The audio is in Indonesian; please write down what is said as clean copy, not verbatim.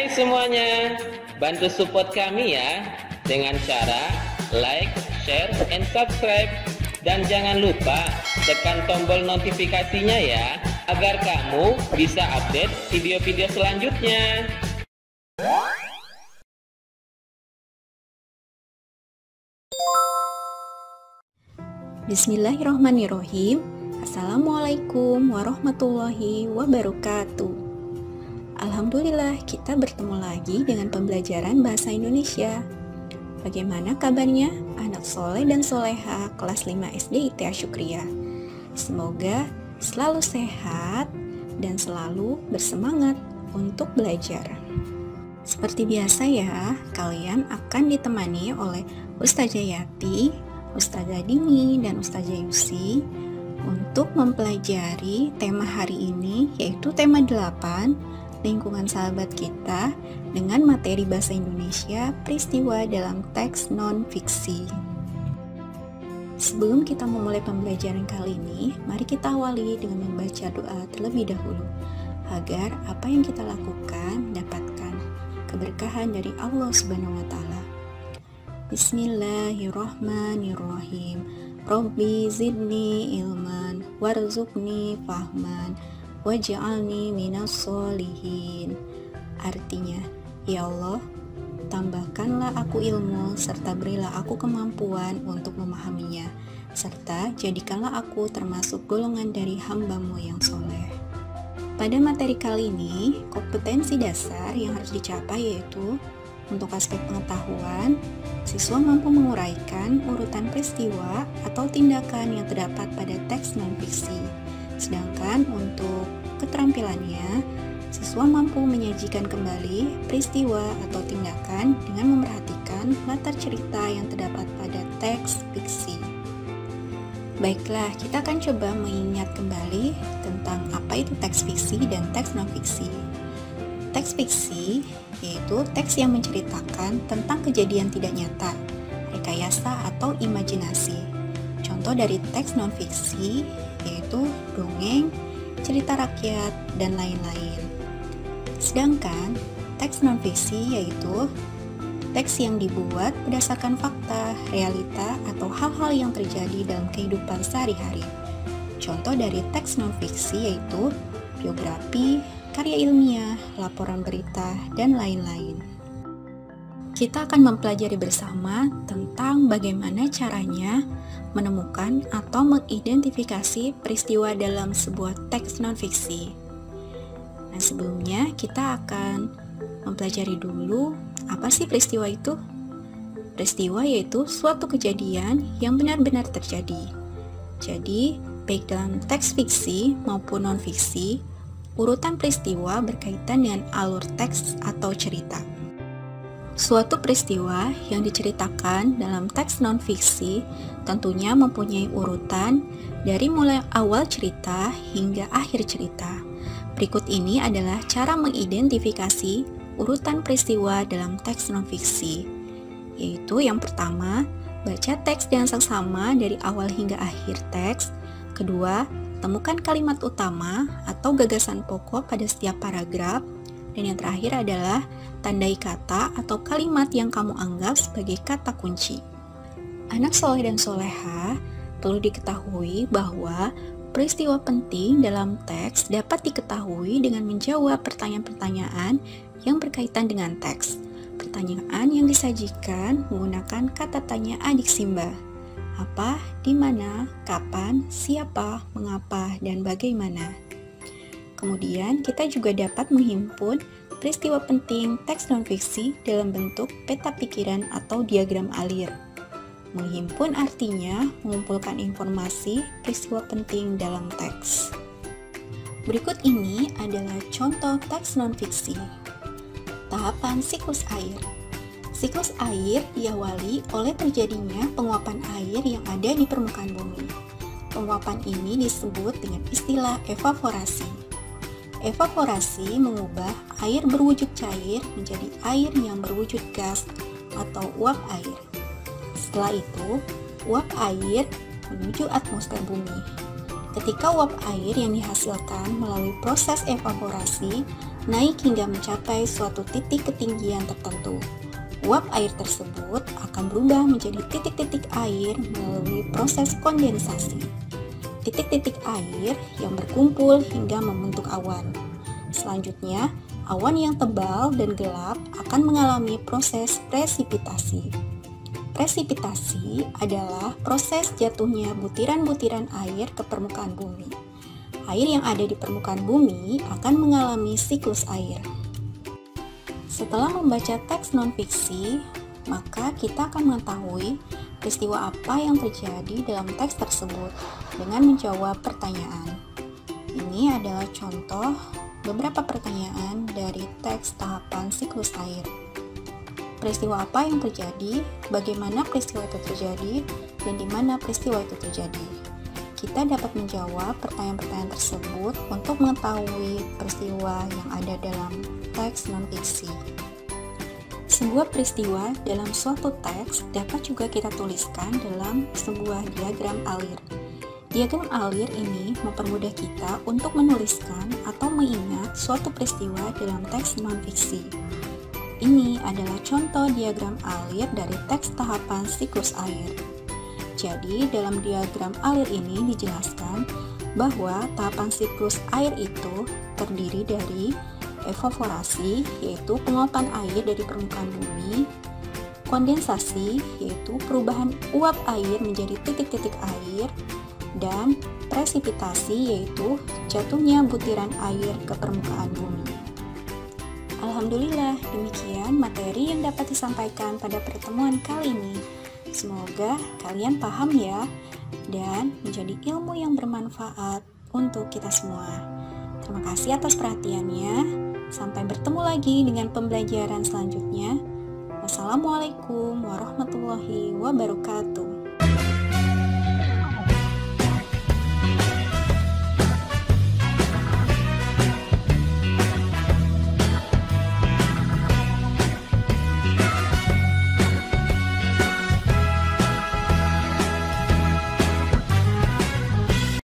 Hai semuanya, bantu support kami ya dengan cara like, share, and subscribe. Dan jangan lupa tekan tombol notifikasinya ya, agar kamu bisa update video-video selanjutnya. Bismillahirrohmanirrohim. Assalamualaikum warahmatullahi wabarakatuh. Alhamdulillah, kita bertemu lagi dengan pembelajaran bahasa Indonesia. Bagaimana kabarnya anak soleh dan soleha kelas 5 SD ITA Syukriah? Semoga selalu sehat dan selalu bersemangat untuk belajar. Seperti biasa ya, kalian akan ditemani oleh Ustazah Yati, Ustazah Dini, dan Ustazah Yusi untuk mempelajari tema hari ini, yaitu tema 8, lingkungan sahabat kita, dengan materi bahasa Indonesia peristiwa dalam teks non-fiksi. Sebelum kita memulai pembelajaran kali ini, mari kita awali dengan membaca doa terlebih dahulu, agar apa yang kita lakukan dapatkan keberkahan dari Allah Subhanahu wa Ta'ala. Bismillahirrahmanirrahim. Rabbi zidni ilman warzuqni fahman waj'alni minas solihin. Artinya, ya Allah, tambahkanlah aku ilmu serta berilah aku kemampuan untuk memahaminya, serta jadikanlah aku termasuk golongan dari hamba-Mu yang soleh. Pada materi kali ini, kompetensi dasar yang harus dicapai yaitu untuk aspek pengetahuan, siswa mampu menguraikan urutan peristiwa atau tindakan yang terdapat pada teks non-fiksi. Sedangkan untuk keterampilannya, siswa mampu menyajikan kembali peristiwa atau tindakan dengan memperhatikan latar cerita yang terdapat pada teks fiksi. Baiklah, kita akan coba mengingat kembali tentang apa itu teks fiksi dan teks non-fiksi. Teks fiksi yaitu teks yang menceritakan tentang kejadian tidak nyata, rekayasa atau imajinasi. Contoh dari teks non-fiksi yaitu dongeng, cerita rakyat, dan lain-lain. Sedangkan teks non-fiksi yaitu teks yang dibuat berdasarkan fakta, realita, atau hal-hal yang terjadi dalam kehidupan sehari-hari. Contoh dari teks non-fiksi yaitu biografi, karya ilmiah, laporan berita, dan lain-lain. Kita akan mempelajari bersama tentang bagaimana caranya menemukan atau mengidentifikasi peristiwa dalam sebuah teks non-fiksi. Nah, sebelumnya kita akan mempelajari dulu apa sih peristiwa itu. Peristiwa yaitu suatu kejadian yang benar-benar terjadi. Jadi, baik dalam teks fiksi maupun non-fiksi, urutan peristiwa berkaitan dengan alur teks atau cerita. Suatu peristiwa yang diceritakan dalam teks non-fiksi tentunya mempunyai urutan dari mulai awal cerita hingga akhir cerita. Berikut ini adalah cara mengidentifikasi urutan peristiwa dalam teks non-fiksi, yaitu yang pertama, baca teks dengan seksama dari awal hingga akhir teks. Kedua, temukan kalimat utama atau gagasan pokok pada setiap paragraf. Dan yang terakhir adalah tandai kata atau kalimat yang kamu anggap sebagai kata kunci. Anak soleh dan soleha, perlu diketahui bahwa peristiwa penting dalam teks dapat diketahui dengan menjawab pertanyaan-pertanyaan yang berkaitan dengan teks. Pertanyaan yang disajikan menggunakan kata tanya adik Simba. Apa, di mana, kapan, siapa, mengapa, dan bagaimana. Kemudian, kita juga dapat menghimpun peristiwa penting teks non-fiksi dalam bentuk peta pikiran atau diagram alir. Menghimpun artinya mengumpulkan informasi peristiwa penting dalam teks. Berikut ini adalah contoh teks non-fiksi. Tahapan siklus air. Siklus air diawali oleh terjadinya penguapan air yang ada di permukaan bumi. Penguapan ini disebut dengan istilah evaporasi. Evaporasi mengubah air berwujud cair menjadi air yang berwujud gas atau uap air. Setelah itu, uap air menuju atmosfer bumi. Ketika uap air yang dihasilkan melalui proses evaporasi naik hingga mencapai suatu titik ketinggian tertentu. Uap air tersebut akan berubah menjadi titik-titik air melalui proses kondensasi. Titik-titik air yang berkumpul hingga membentuk awan. Selanjutnya, awan yang tebal dan gelap akan mengalami proses presipitasi. Presipitasi adalah proses jatuhnya butiran-butiran air ke permukaan bumi. Air yang ada di permukaan bumi akan mengalami siklus air. Setelah membaca teks non-fiksi, maka kita akan mengetahui peristiwa apa yang terjadi dalam teks tersebut dengan menjawab pertanyaan. Ini adalah contoh beberapa pertanyaan dari teks tahapan siklus air. Peristiwa apa yang terjadi, bagaimana peristiwa itu terjadi, dan di mana peristiwa itu terjadi. Kita dapat menjawab pertanyaan-pertanyaan tersebut untuk mengetahui peristiwa yang ada dalam teks non-fiksi. Sebuah peristiwa dalam suatu teks dapat juga kita tuliskan dalam sebuah diagram alir. Diagram alir ini mempermudah kita untuk menuliskan atau mengingat suatu peristiwa dalam teks non-fiksi. Ini adalah contoh diagram alir dari teks tahapan siklus air. Jadi, dalam diagram alir ini dijelaskan bahwa tahapan siklus air itu terdiri dari evaporasi, yaitu penguapan air dari permukaan bumi, kondensasi, yaitu perubahan uap air menjadi titik-titik air, dan presipitasi, yaitu jatuhnya butiran air ke permukaan bumi. Alhamdulillah, demikian materi yang dapat disampaikan pada pertemuan kali ini. Semoga kalian paham ya, dan menjadi ilmu yang bermanfaat untuk kita semua. Terima kasih atas perhatiannya. Sampai bertemu lagi dengan pembelajaran selanjutnya. Wassalamualaikum warahmatullahi wabarakatuh.